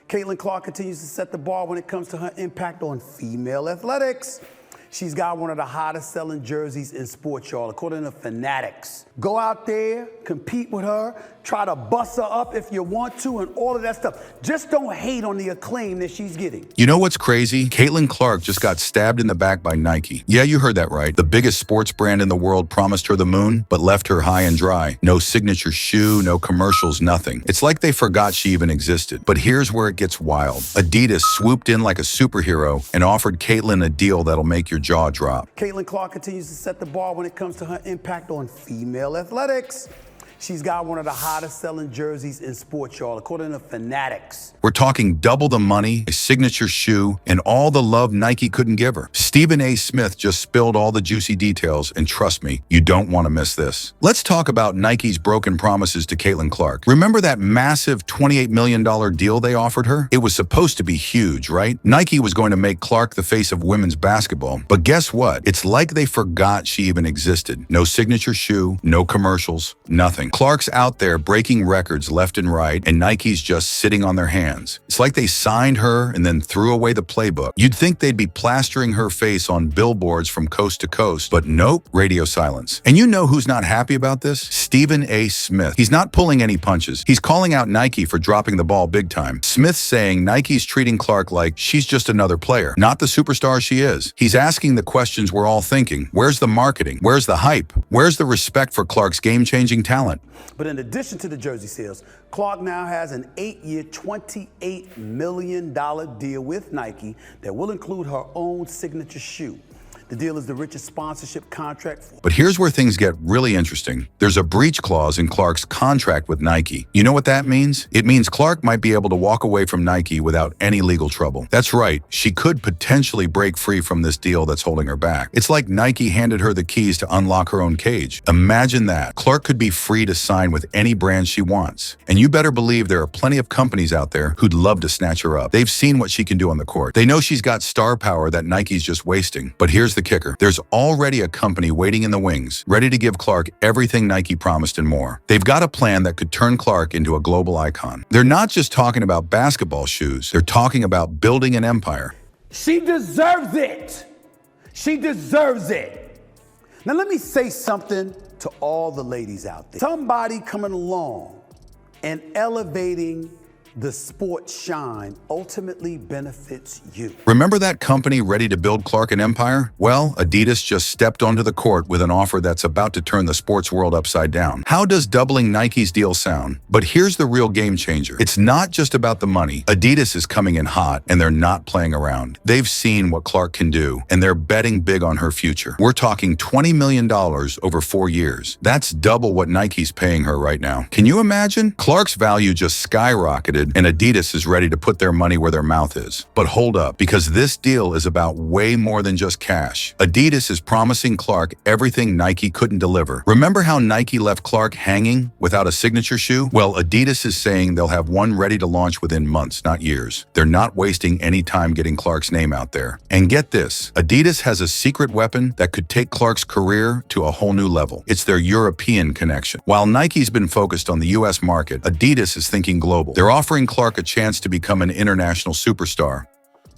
Caitlyn Clark continues to set the bar when it comes to her impact on female athletics. She's got one of the hottest selling jerseys in sports, y'all, according to Fanatics. Go out there, compete with her, try to bust her up if you want to, and all of that stuff. Just don't hate on the acclaim that she's getting. You know what's crazy? Caitlyn Clark just got stabbed in the back by Nike. Yeah, you heard that right. The biggest sports brand in the world promised her the moon, but left her high and dry. No signature shoe, no commercials, nothing. It's like they forgot she even existed. But here's where it gets wild. Adidas swooped in like a superhero and offered Caitlyn a deal that'll make your jaw drop. Caitlyn Clark continues to set the bar when it comes to her impact on female athletics. She's got one of the hottest selling jerseys in sports, y'all, according to Fanatics. We're talking double the money, a signature shoe, and all the love Nike couldn't give her. Stephen A. Smith just spilled all the juicy details, and trust me, you don't want to miss this. Let's talk about Nike's broken promises to Caitlyn Clark. Remember that massive $28 million deal they offered her? It was supposed to be huge, right? Nike was going to make Clark the face of women's basketball, but guess what? It's like they forgot she even existed. No signature shoe, no commercials, nothing. Clark's out there breaking records left and right, and Nike's just sitting on their hands. It's like they signed her and then threw away the playbook. You'd think they'd be plastering her face on billboards from coast to coast, but nope, radio silence. And you know who's not happy about this? Stephen A. Smith. He's not pulling any punches. He's calling out Nike for dropping the ball big time. Smith's saying Nike's treating Clark like she's just another player, not the superstar she is. He's asking the questions we're all thinking. Where's the marketing? Where's the hype? Where's the respect for Clark's game-changing talent? But in addition to the jersey sales, Clark now has an 8-year, $28 million deal with Nike that will include her own signature shoe. The deal is the richest sponsorship contract. But here's where things get really interesting. There's a breach clause in Clark's contract with Nike. You know what that means? It means Clark might be able to walk away from Nike without any legal trouble. That's right, she could potentially break free from this deal that's holding her back. It's like Nike handed her the keys to unlock her own cage. Imagine that. Clark could be free to sign with any brand she wants. And you better believe there are plenty of companies out there who'd love to snatch her up. They've seen what she can do on the court. They know she's got star power that Nike's just wasting. But here's the kicker. There's already a company waiting in the wings, ready to give Clark everything Nike promised and more. They've got a plan that could turn Clark into a global icon. They're not just talking about basketball shoes. They're talking about building an empire. She deserves it. She deserves it. Now let me say something to all the ladies out there. Somebody coming along and elevating the sports shine ultimately benefits you. Remember that company ready to build Clark an empire? Well, Adidas just stepped onto the court with an offer that's about to turn the sports world upside down. How does doubling Nike's deal sound? But here's the real game changer. It's not just about the money. Adidas is coming in hot, and they're not playing around. They've seen what Clark can do, and they're betting big on her future. We're talking $20 million over 4 years. That's double what Nike's paying her right now. Can you imagine? Clark's value just skyrocketed, and Adidas is ready to put their money where their mouth is. But hold up, because this deal is about way more than just cash. Adidas is promising Clark everything Nike couldn't deliver. Remember how Nike left Clark hanging without a signature shoe? Well, Adidas is saying they'll have one ready to launch within months, not years. They're not wasting any time getting Clark's name out there. And get this, Adidas has a secret weapon that could take Clark's career to a whole new level. It's their European connection. While Nike's been focused on the US market, Adidas is thinking global. They're offering Clark a chance to become an international superstar.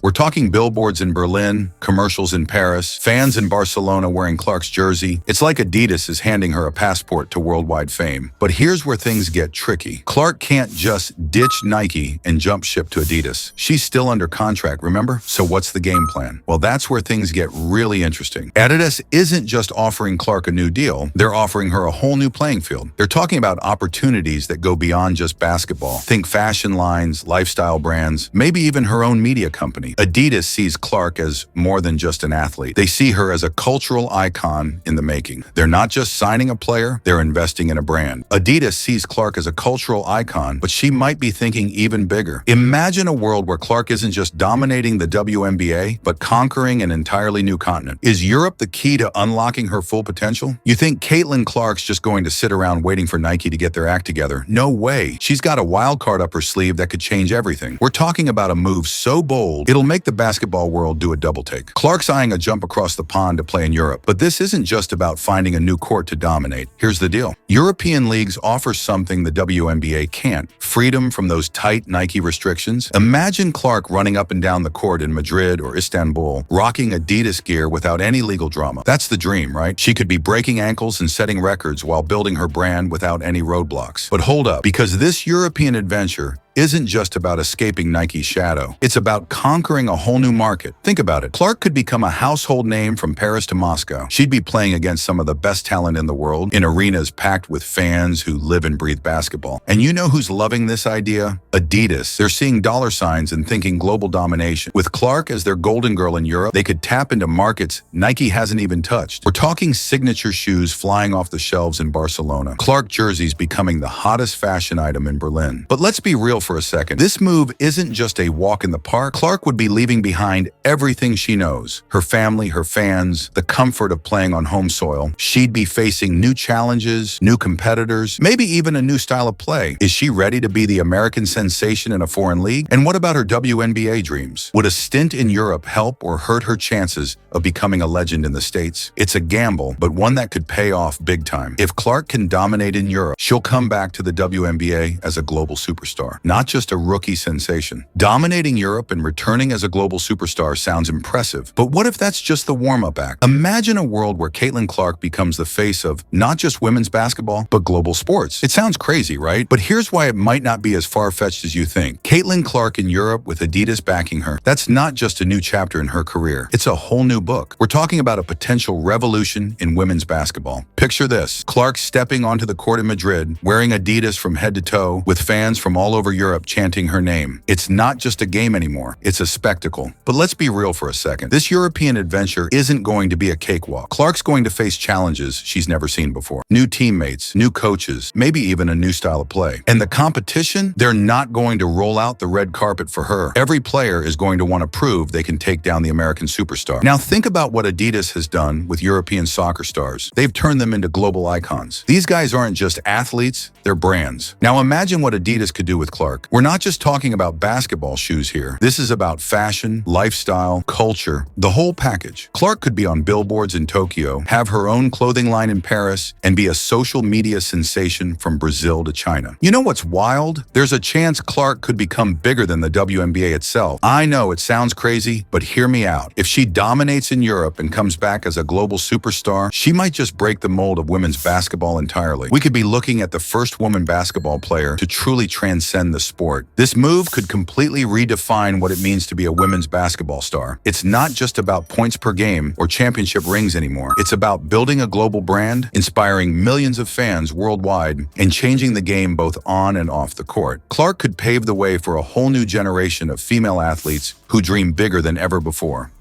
We're talking billboards in Berlin, commercials in Paris, fans in Barcelona wearing Clark's jersey. It's like Adidas is handing her a passport to worldwide fame. But here's where things get tricky. Clark can't just ditch Nike and jump ship to Adidas. She's still under contract, remember? So what's the game plan? Well, that's where things get really interesting. Adidas isn't just offering Clark a new deal. They're offering her a whole new playing field. They're talking about opportunities that go beyond just basketball. Think fashion lines, lifestyle brands, maybe even her own media company. Adidas sees Clark as more than just an athlete. They see her as a cultural icon in the making. They're not just signing a player, they're investing in a brand. Adidas sees Clark as a cultural icon, but she might be thinking even bigger. Imagine a world where Clark isn't just dominating the WNBA, but conquering an entirely new continent. Is Europe the key to unlocking her full potential? You think Caitlyn Clark's just going to sit around waiting for Nike to get their act together? No way. She's got a wild card up her sleeve that could change everything. We're talking about a move so bold, it'll It'll make the basketball world do a double take. Clark's eyeing a jump across the pond to play in Europe, but this isn't just about finding a new court to dominate. Here's the deal. European leagues offer something the WNBA can't. Freedom from those tight Nike restrictions. Imagine Clark running up and down the court in Madrid or Istanbul, rocking Adidas gear without any legal drama. That's the dream, right? She could be breaking ankles and setting records while building her brand without any roadblocks. But hold up, because this European adventure isn't just about escaping Nike's shadow. It's about conquering a whole new market. Think about it. Clark could become a household name from Paris to Moscow. She'd be playing against some of the best talent in the world, in arenas packed with fans who live and breathe basketball. And you know who's loving this idea? Adidas. They're seeing dollar signs and thinking global domination. With Clark as their golden girl in Europe, they could tap into markets Nike hasn't even touched. We're talking signature shoes flying off the shelves in Barcelona. Clark jerseys becoming the hottest fashion item in Berlin. But let's be real for a second. This move isn't just a walk in the park. Clark would be leaving behind everything she knows. Her family, her fans, the comfort of playing on home soil. She'd be facing new challenges, new competitors, maybe even a new style of play. Is she ready to be the American sensation in a foreign league? And what about her WNBA dreams? Would a stint in Europe help or hurt her chances of becoming a legend in the States? It's a gamble, but one that could pay off big time. If Clark can dominate in Europe, she'll come back to the WNBA as a global superstar. Not just a rookie sensation. Dominating Europe and returning as a global superstar sounds impressive, but what if that's just the warm-up act? Imagine a world where Caitlyn Clark becomes the face of not just women's basketball, but global sports. It sounds crazy, right? But here's why it might not be as far-fetched as you think. Caitlyn Clark in Europe with Adidas backing her, that's not just a new chapter in her career. It's a whole new book. We're talking about a potential revolution in women's basketball. Picture this. Clark stepping onto the court in Madrid, wearing Adidas from head to toe, with fans from all over Europe chanting her name. It's not just a game anymore, it's a spectacle. But let's be real for a second. This European adventure isn't going to be a cakewalk. Clark's going to face challenges she's never seen before. New teammates, new coaches, maybe even a new style of play. And the competition, they're not going to roll out the red carpet for her. Every player is going to want to prove they can take down the American superstar. Now think about what Adidas has done with European soccer stars. They've turned them into global icons. These guys aren't just athletes, they're brands. Now imagine what Adidas could do with Clark. We're not just talking about basketball shoes here. This is about fashion, lifestyle, culture, the whole package. Clark could be on billboards in Tokyo, have her own clothing line in Paris, and be a social media sensation from Brazil to China. You know what's wild? There's a chance Clark could become bigger than the WNBA itself. I know it sounds crazy, but hear me out. If she dominates in Europe and comes back as a global superstar, she might just break the mold of women's basketball entirely. We could be looking at the first woman basketball player to truly transcend the sport. This move could completely redefine what it means to be a women's basketball star. It's not just about points per game or championship rings anymore. It's about building a global brand, inspiring millions of fans worldwide, and changing the game both on and off the court. Clark could pave the way for a whole new generation of female athletes who dream bigger than ever before.